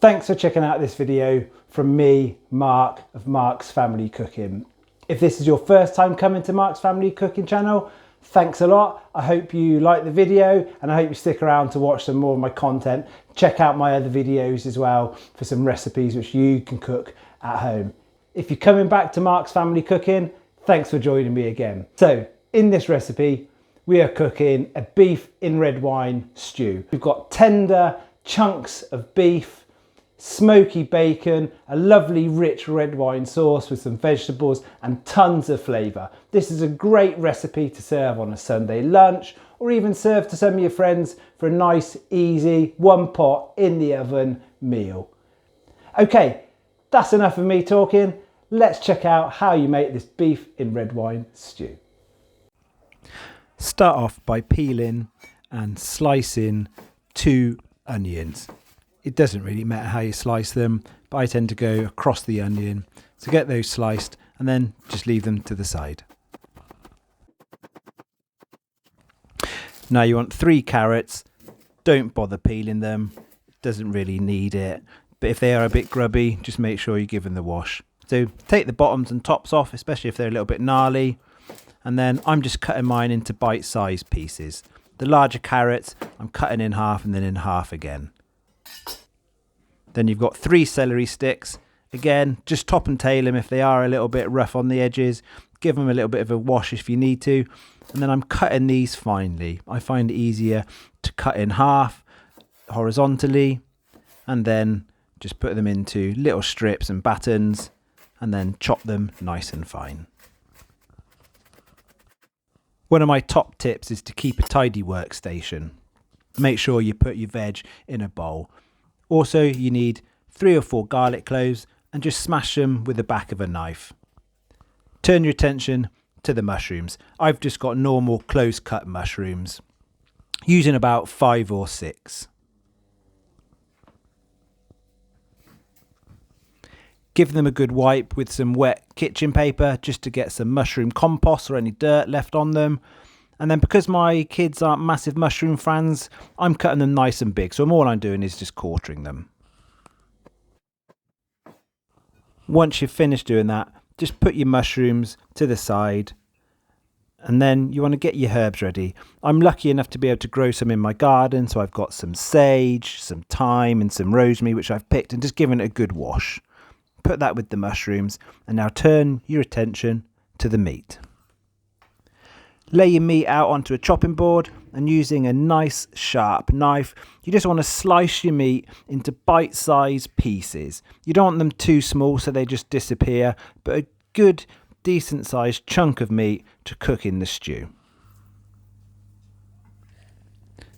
Thanks for checking out this video from me, Mark of Mark's Family Cooking. If this is your first time coming to Mark's Family Cooking channel, thanks a lot. I hope you like the video and I hope you stick around to watch some more of my content. Check out my other videos as well for some recipes which you can cook at home. If you're coming back to Mark's Family Cooking, thanks for joining me again. So in this recipe, we are cooking a beef in red wine stew. We've got tender chunks of beef, smoky bacon, a lovely rich red wine sauce with some vegetables and tons of flavour. This is a great recipe to serve on a Sunday lunch or even serve to some of your friends for a nice, easy, one pot in the oven meal. Okay, that's enough of me talking. Let's check out how you make this beef in red wine stew. Start off by peeling and slicing 2 onions. It doesn't really matter how you slice them, but I tend to go across the onion to get those sliced and then just leave them to the side. Now you want 3 carrots. Don't bother peeling them, doesn't really need it, but if they are a bit grubby, just make sure you give them the wash. So take the bottoms and tops off, especially if they're a little bit gnarly. And then I'm just cutting mine into bite-sized pieces. The larger carrots, I'm cutting in half and then in half again. Then you've got 3 celery sticks. Again, just top and tail them if they are a little bit rough on the edges. Give them a little bit of a wash if you need to. And then I'm cutting these finely. I find it easier to cut in half horizontally and then just put them into little strips and battens and then chop them nice and fine. One of my top tips is to keep a tidy workstation. Make sure you put your veg in a bowl. Also, you need 3 or 4 garlic cloves and just smash them with the back of a knife. Turn your attention to the mushrooms. I've just got normal close cut mushrooms, using about 5 or 6. Give them a good wipe with some wet kitchen paper just to get some mushroom compost or any dirt left on them. And then because my kids aren't massive mushroom fans, I'm cutting them nice and big. So all I'm doing is just quartering them. Once you've finished doing that, just put your mushrooms to the side. And then you want to get your herbs ready. I'm lucky enough to be able to grow some in my garden. So I've got some sage, some thyme and some rosemary, which I've picked and just given it a good wash. Put that with the mushrooms and now turn your attention to the meat. Lay your meat out onto a chopping board and using a nice sharp knife, you just want to slice your meat into bite-sized pieces. You don't want them too small so they just disappear, but a good decent sized chunk of meat to cook in the stew.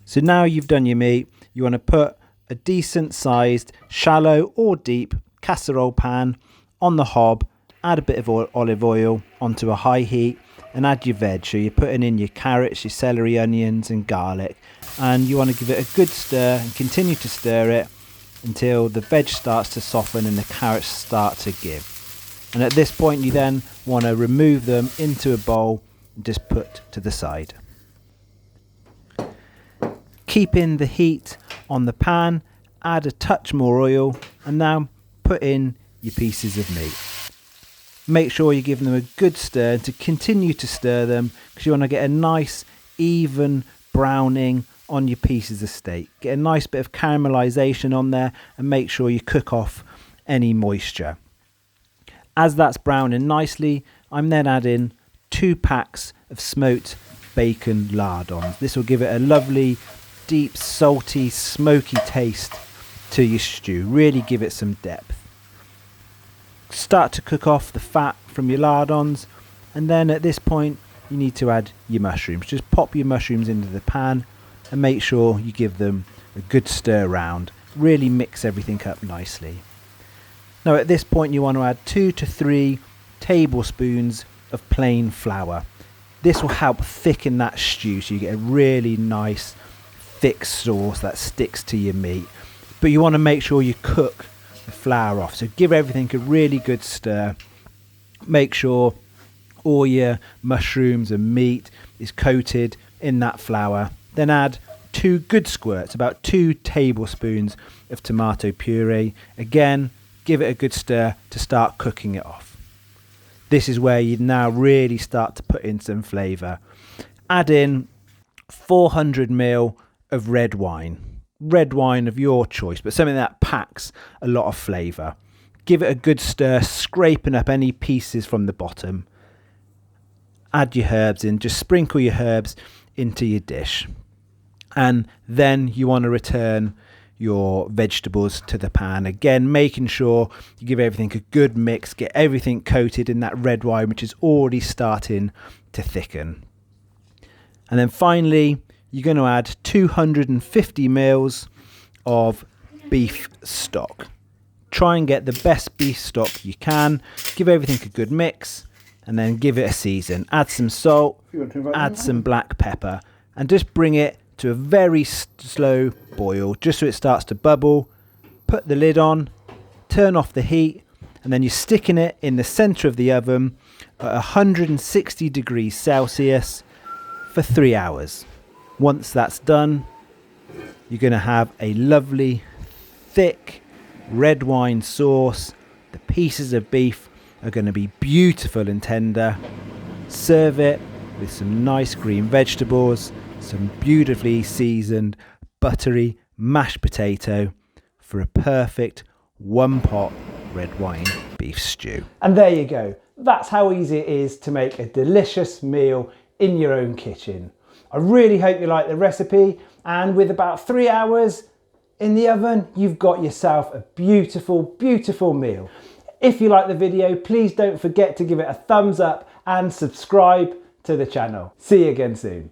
So now you've done your meat, you want to put a decent sized shallow or deep casserole pan on the hob, add a bit of olive oil onto a high heat and add your veg. So you're putting in your carrots, your celery, onions and garlic, and you want to give it a good stir and continue to stir it until the veg starts to soften and the carrots start to give. And at this point you then want to remove them into a bowl and just put to the side. Keeping the heat on the pan, add a touch more oil and now put in your pieces of meat. Make sure you give them a good stir and to continue to stir them because you want to get a nice even browning on your pieces of steak. Get a nice bit of caramelization on there and make sure you cook off any moisture. As that's browning nicely, I'm then adding 2 packs of smoked bacon lardons. This will give it a lovely, deep, salty, smoky taste to your stew. Really give it some depth. Start to cook off the fat from your lardons and then at this point you need to add your mushrooms. Just pop your mushrooms into the pan and make sure you give them a good stir round. Really mix everything up nicely. Now at this point you want to add 2 to 3 tablespoons of plain flour. This will help thicken that stew so you get a really nice thick sauce that sticks to your meat. But you want to make sure you cook the flour off. So give everything a really good stir. Make sure all your mushrooms and meat is coated in that flour. Then add 2 good squirts, about 2 tablespoons of tomato puree. Again, give it a good stir to start cooking it off. This is where you now really start to put in some flavour. Add in 400 ml of red wine of your choice, but something that packs a lot of flavour. Give it a good stir, scraping up any pieces from the bottom. Add your herbs in, just sprinkle your herbs into your dish. And then you want to return your vegetables to the pan. Again, making sure you give everything a good mix, get everything coated in that red wine, which is already starting to thicken. And then finally, you're going to add 250 ml of beef stock. Try and get the best beef stock you can. Give everything a good mix and then give it a season. Add some salt, add some black pepper, and just bring it to a very slow boil, just so it starts to bubble. Put the lid on, turn off the heat, and then you're sticking it in the centre of the oven at 160 degrees Celsius for 3 hours. Once that's done, you're going to have a lovely, thick red wine sauce. The pieces of beef are going to be beautiful and tender. Serve it with some nice green vegetables, some beautifully seasoned buttery mashed potato for a perfect one-pot red wine beef stew. And there you go. That's how easy it is to make a delicious meal in your own kitchen. I really hope you like the recipe, and with about 3 hours in the oven, you've got yourself a beautiful, beautiful meal. If you like the video, please don't forget to give it a thumbs up and subscribe to the channel. See you again soon.